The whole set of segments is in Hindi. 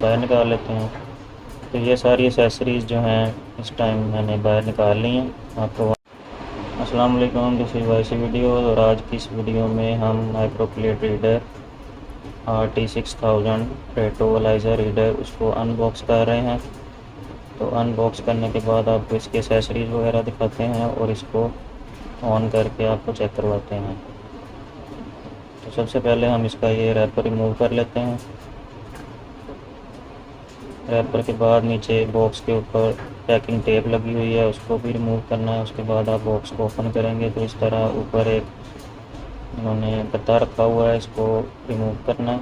बाहर निकाल लेते हैं। तो ये सारी एसेसरीज़ जो हैं इस टाइम मैंने बाहर निकाल ली हैं आपको। अस्सलाम वालेकुम, दिस इज़ वाईसी वीडियो। और आज की इस वीडियो में हम माइक्रोप्लेट रीडर RT6000 रेटो एलाइज़र रीडर उसको अनबॉक्स कर रहे हैं। तो अनबॉक्स करने के बाद आपको इसकी एसेसरीज़ वगैरह दिखाते हैं और इसको ऑन करके आपको चेक करवाते हैं। तो सबसे पहले हम इसका ये रैपर रिमूव कर लेते हैं। रैपर के बाद नीचे बॉक्स के ऊपर पैकिंग टेप लगी हुई है, उसको भी रिमूव करना है। उसके बाद आप बॉक्स को ओपन करेंगे तो इस तरह ऊपर एक इन्होंने गत्ता रखा हुआ है, इसको रिमूव करना है।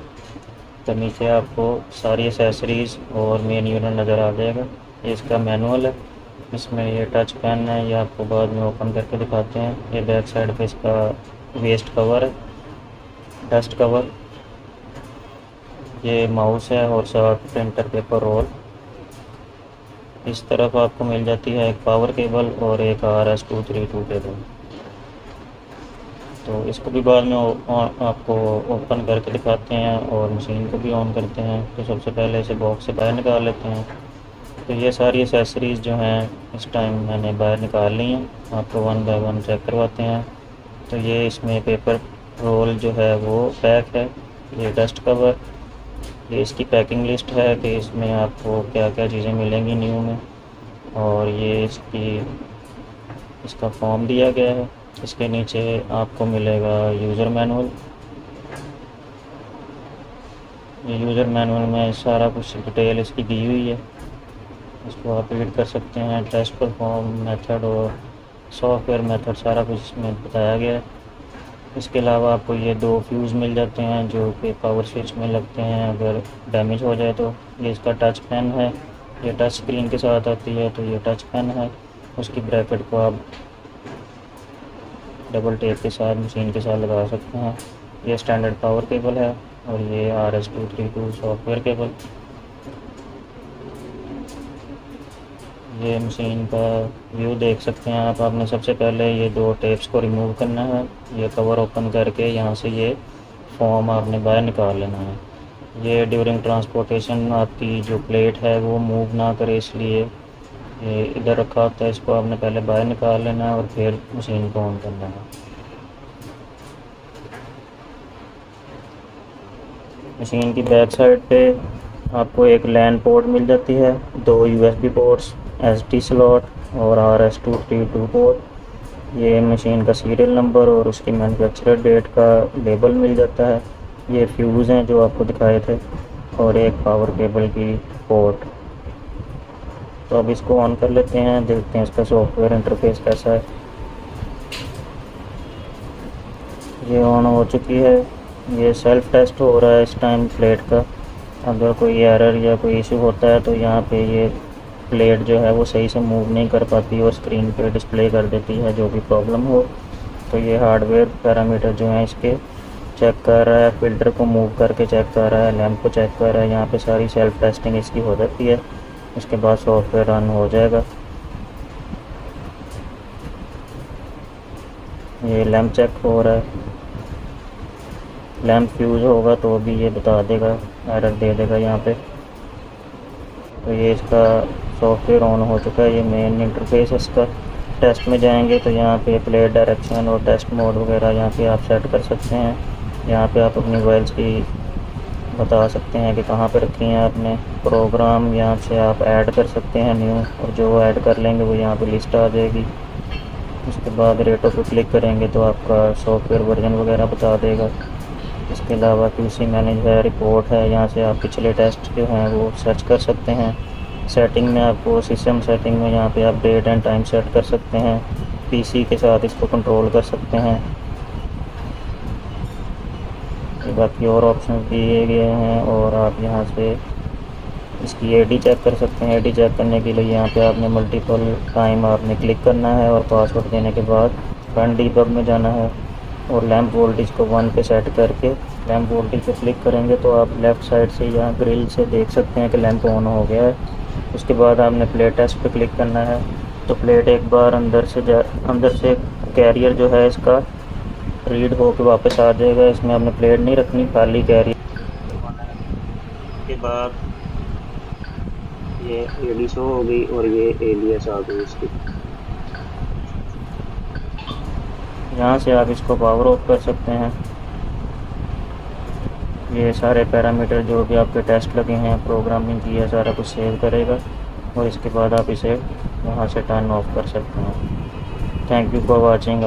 तो नीचे आपको सारी एसेसरीज़ और मेन यूनिट नज़र आ जाएगा। ये इसका मैनुअल है, इसमें ये टच पेन है, ये आपको बाद में ओपन करके दिखाते हैं। ये बैक साइड पे इसका वेस्ट कवर है, डस्ट कवर, ये माउस है और साथ प्रिंटर पेपर रोल। इस तरफ आपको मिल जाती है एक पावर केबल और एक RS-232 केबल। तो इसको भी बाद में आपको ओपन करके दिखाते हैं और मशीन को भी ऑन करते हैं। तो सबसे पहले इसे बॉक्स से बाहर निकाल लेते हैं। तो ये सारी एसेसरीज़ जो हैं इस टाइम मैंने बाहर निकाल ली हैं, आपको वन बाय वन चेक करवाते हैं। तो ये इसमें पेपर रोल जो है वो पैक है, ये डस्ट कवर, ये इसकी पैकिंग लिस्ट है कि इसमें आपको क्या क्या चीज़ें मिलेंगी न्यू में। और ये इसका फॉर्म दिया गया है। इसके नीचे आपको मिलेगा यूज़र मैनुअल। ये यूज़र मैनुअल में सारा कुछ डिटेल इसकी दी हुई है, इसको आप रीड कर सकते हैं। टेस्ट परफॉर्म मेथड और सॉफ्टवेयर मेथड सारा कुछ इसमें बताया गया है। इसके अलावा आपको ये 2 फ्यूज़ मिल जाते हैं जो कि पावर स्विच में लगते हैं अगर डैमेज हो जाए तो। ये इसका टच पेन है, ये टच स्क्रीन के साथ आती है, तो ये टच पेन है। उसकी ब्रैकेट को आप डबल टेप के साथ मशीन के साथ लगा सकते हैं। ये स्टैंडर्ड पावर केबल है और ये RS-232 सॉफ्टवेयर केबल। ये मशीन का व्यू देख सकते हैं आप। आपने सबसे पहले ये 2 टेप्स को रिमूव करना है, ये कवर ओपन करके यहाँ से ये फॉर्म आपने बाहर निकाल लेना है। ये ड्यूरिंग ट्रांसपोर्टेशन आपकी जो प्लेट है वो मूव ना करे, इसलिए ये इधर रखा होता है। इसको आपने पहले बाहर निकाल लेना है और फिर मशीन को ऑन करना है। मशीन की बैक साइड पे आपको एक लैन पोर्ट मिल जाती है, 2 USB पोर्ट्स, SD स्लॉट और RS-232 पोर्ट। ये मशीन का सीरियल नंबर और उसकी मैन्युफैक्चरर डेट का लेबल मिल जाता है। ये फ्यूज़ हैं जो आपको दिखाए थे और एक पावर केबल की पोर्ट। तो अब इसको ऑन कर लेते हैं, देखते हैं इसका सॉफ्टवेयर इंटरफेस कैसा है। ये ऑन हो चुकी है, ये सेल्फ टेस्ट हो रहा है इस टाइम प्लेट का। अगर कोई एरर या कोई इशू होता है तो यहाँ पे ये प्लेट जो है वो सही से मूव नहीं कर पाती और स्क्रीन पे डिस्प्ले कर देती है जो भी प्रॉब्लम हो। तो ये हार्डवेयर पैरामीटर जो है इसके चेक कर रहा है, फ़िल्टर को मूव करके चेक कर रहा है, लैंप को चेक कर रहा है। यहाँ पे सारी सेल्फ टेस्टिंग इसकी हो जाती है, उसके बाद सॉफ्टवेयर रन हो जाएगा। ये लैंप चेक हो रहा है, लैंप फ्यूज़ होगा तो भी ये बता देगा, एरर दे देगा यहाँ पे। तो ये इसका सॉफ्टवेयर ऑन हो चुका है, ये मेन इंटरफेस है इसका। टेस्ट में जाएंगे तो यहाँ पे प्लेट डायरेक्शन और टेस्ट मोड वगैरह यहाँ पे आप सेट कर सकते हैं। यहाँ पे आप अपनी वाइल्स की बता सकते हैं कि कहाँ पे रखी हैं आपने। प्रोग्राम यहाँ से आप ऐड कर सकते हैं न्यू, और जो ऐड कर लेंगे वो यहाँ पे लिस्ट आ जाएगी। उसके बाद रेटो पे क्लिक करेंगे तो आपका सॉफ्टवेयर वर्जन वगैरह बता देगा। इसके अलावा QC मैनेज है, रिपोर्ट है, यहाँ से आप पिछले टेस्ट जो हैं वो सर्च कर सकते हैं। सेटिंग में आपको सिस्टम सेटिंग में यहाँ पे आप डेट एंड टाइम सेट कर सकते हैं, PC के साथ इसको कंट्रोल कर सकते हैं। बाकी और ऑप्शन दिए गए हैं और आप यहाँ से इसकी AD चेक कर सकते हैं। AD चेक करने के लिए यहाँ पे आपने मल्टीपल टाइम आपने क्लिक करना है और पासवर्ड देने के बाद रन डीबग में जाना है और लैंप वोल्टेज को 1 पे सेट करके लैंप वोल्टेज पे क्लिक करेंगे तो आप लेफ़्ट साइड से या ग्रिल से देख सकते हैं कि लैंप ऑन हो गया है। उसके बाद आपने प्लेट टेस्ट पे क्लिक करना है। तो प्लेट एक बार अंदर से कैरियर जो है इसका रीड हो के वापस आ जाएगा। इसमें आपने प्लेट नहीं रखनी, खाली कैरियर के बाद ये एडी शो हो गई और ये एलियस आ गई इसकी। यहाँ से आप इसको पावर ऑफ कर सकते हैं। ये सारे पैरामीटर जो भी आपके टेस्ट लगे हैं, प्रोग्रामिंग की है, सारा कुछ सेव करेगा और इसके बाद आप इसे यहाँ से टर्न ऑफ कर सकते हैं। Thank you for watching.